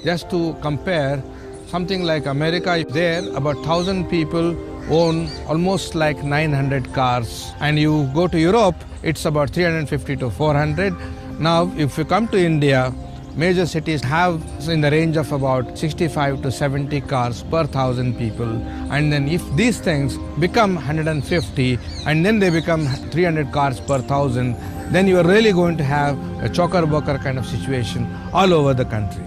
Just to compare, something like America, there about 1,000 people own almost like 900 cars. And you go to Europe, it's about 350 to 400. Now, if you come to India, major cities have in the range of about 65 to 70 cars per 1,000 people. And then if these things become 150 and then they become 300 cars per 1,000, then you are really going to have a chocker-bocker kind of situation all over the country.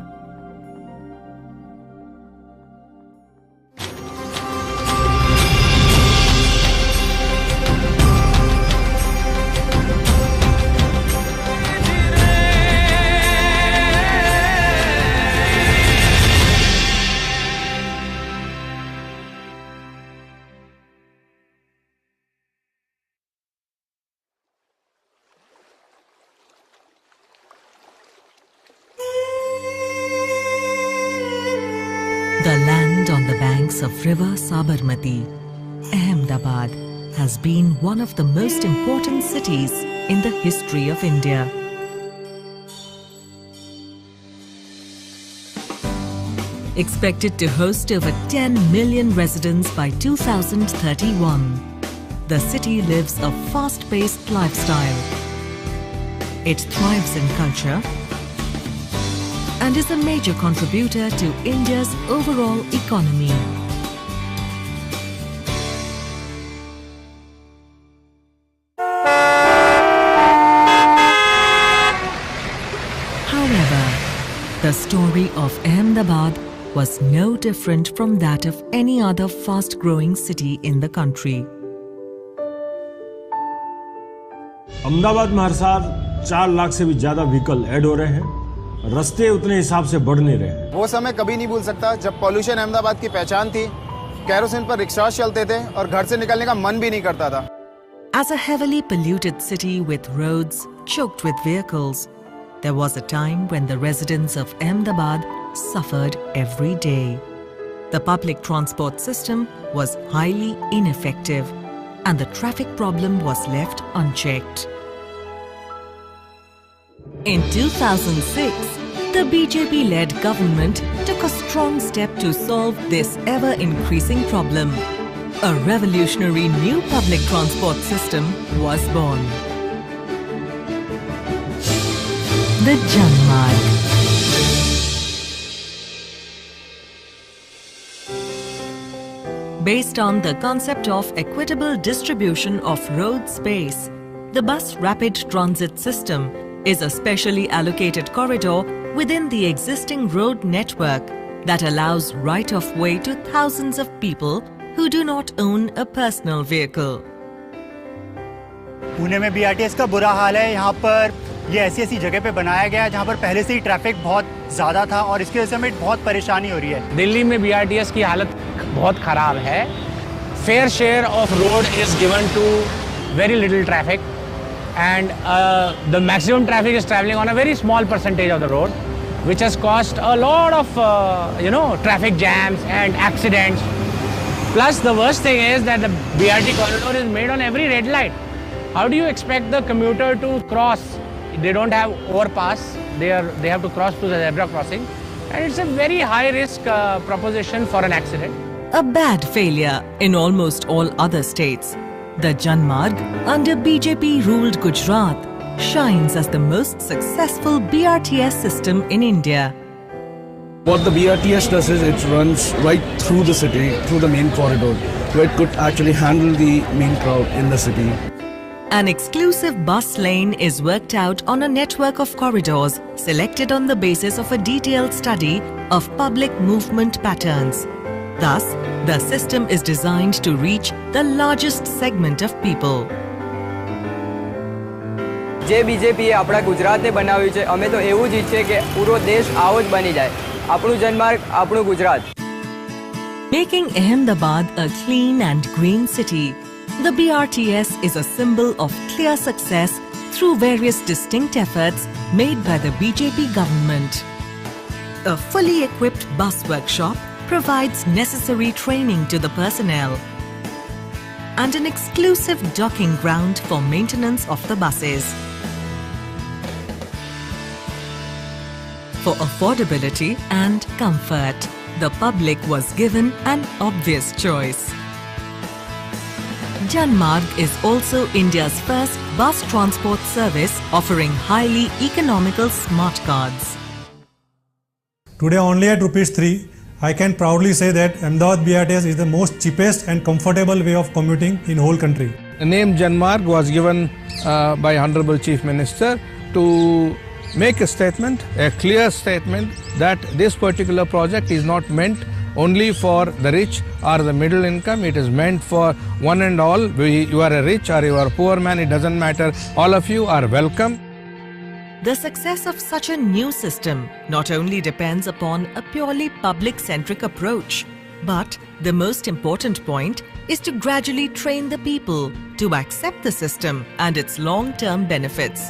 The land on the banks of river Sabarmati, Ahmedabad, has been one of the most important cities in the history of India. Expected to host over 10 million residents by 2031, the city lives a fast-paced lifestyle. It thrives in culture and is a major contributor to India's overall economy. However, the story of Ahmedabad was no different from that of any other fast-growing city in the country. Ahmedabad में हर साल 4 लाख से भी ज्यादा vehicle add हो रहे हैं। रास्ते उतने हिसाब से बढ़ नहीं रहे। वो समय कभी नहीं भूल सकता जब पॉल्यूशन अहमदाबाद की पहचान थी। कैरोसिन पर रिक्शा चलते थे और घर से निकलने का मन भी नहीं करता था। As a heavily polluted city with roads choked with vehicles, there was a time when the residents of Ahmedabad suffered every day. The public transport system was highly ineffective and the traffic problem was left unchecked. In 2006, the BJP-led government took a strong step to solve this ever-increasing problem. A revolutionary new public transport system was born. The Janmarg. Based on the concept of equitable distribution of road space, the bus rapid transit system is a specially allocated corridor within the existing road network that allows right-of-way to thousands of people who do not own a personal vehicle. Pune में BRTS का बुरा हाल है। यहाँ पर ये ऐसी जगह पे बनाया गया है जहाँ पर पहले से ही ट्रैफिक बहुत ज़्यादा था और इसकी वजह से हमें बहुत परेशानी हो रही है। दिल्ली में बीआरटीएस की हालत बहुत ख़राब है। Fair share of road is given to very little traffic and the maximum traffic is traveling on a very small percentage of the road, which has caused a lot of traffic jams and accidents. Plus the worst thing is that the BRT corridor is made on every red light. How do you expect the commuter to cross? They don't have overpass. They have to cross to the zebra crossing, and it's a very high risk proposition for an accident. A bad failure in almost all other states. The Janmarg under BJP-ruled Gujarat shines as the most successful BRTS system in India. What the BRTS does is it runs right through the city, through the main corridor, where it could actually handle the main crowd in the city. An exclusive bus lane is worked out on a network of corridors selected on the basis of a detailed study of public movement patterns. Thus, the system is designed to reach the largest segment of people. જે બીજેપીએ આપણા ગુજરાતને બનાવ્યું છે, અમે તો એવું જ ઈચ્છીએ કે પૂરો દેશ આવો જ બની જાય. આપણું જન્માર્ગ, આપણું Gujarat. Making Ahmedabad a clean and green city, the BRTS is a symbol of clear success through various distinct efforts made by the BJP government. A fully equipped bus workshop provides necessary training to the personnel and an exclusive docking ground for maintenance of the buses. for affordability and comfort. The public was given an obvious choice. Janmarg is also India's first bus transport service offering highly economical smart cards. Today only at ₹3, I can proudly say that Ahmedabad BRTS is the most cheapest and comfortable way of commuting in whole country. The name Janmarg was given by Honorable Chief Minister to make a statement, a clear statement, that this particular project is not meant only for the rich or the middle income. It is meant for one and all. You are a rich or you are a poor man, it doesn't matter. All of you are welcome. The success of such a new system not only depends upon a purely public-centric approach, but the most important point is to gradually train the people to accept the system and its long-term benefits.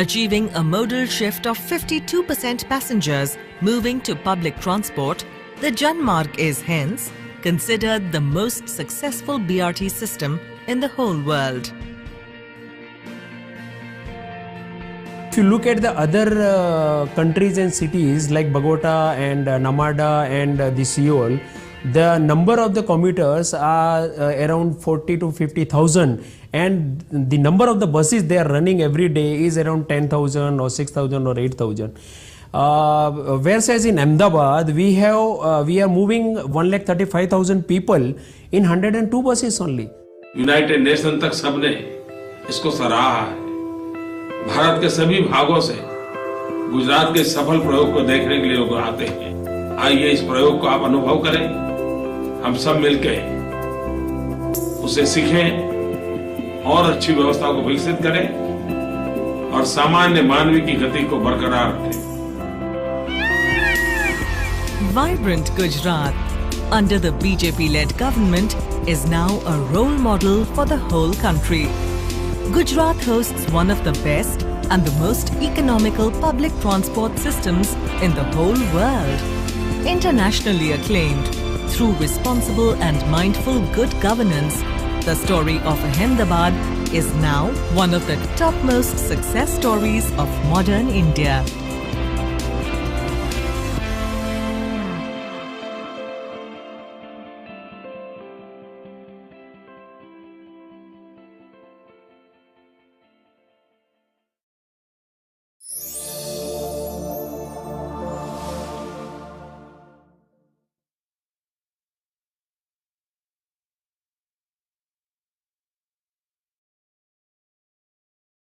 Achieving a modal shift of 52% passengers moving to public transport, the Janmarg is hence considered the most successful BRT system in the whole world. If you look at the other countries and cities like Bogota and Namada and the Seoul, the number of the commuters are around 40 to 50,000, and the number of the buses they are running every day is around 10,000 or 6,000 or 8,000. Whereas in Ahmedabad we are moving 135,000 people in 102 buses only. United nation तक सबने इसको सराहा है। भारत के सभी भागों से गुजरात के सफल प्रयोग को देखने के लिए लोग आते हैं। आइए इस प्रयोग को आप अनुभव करें, हम सब मिलकर उसे सीखें और अच्छी व्यवस्था को विकसित करें और सामान्य मानवीय की गति को बरकरार रखें। Vibrant Gujarat under the BJP-led government is now a role model for the whole country. Gujarat hosts one of the best and the most economical public transport systems in the whole world. Internationally acclaimed through responsible and mindful good governance, the story of Ahmedabad is now one of the topmost success stories of modern India.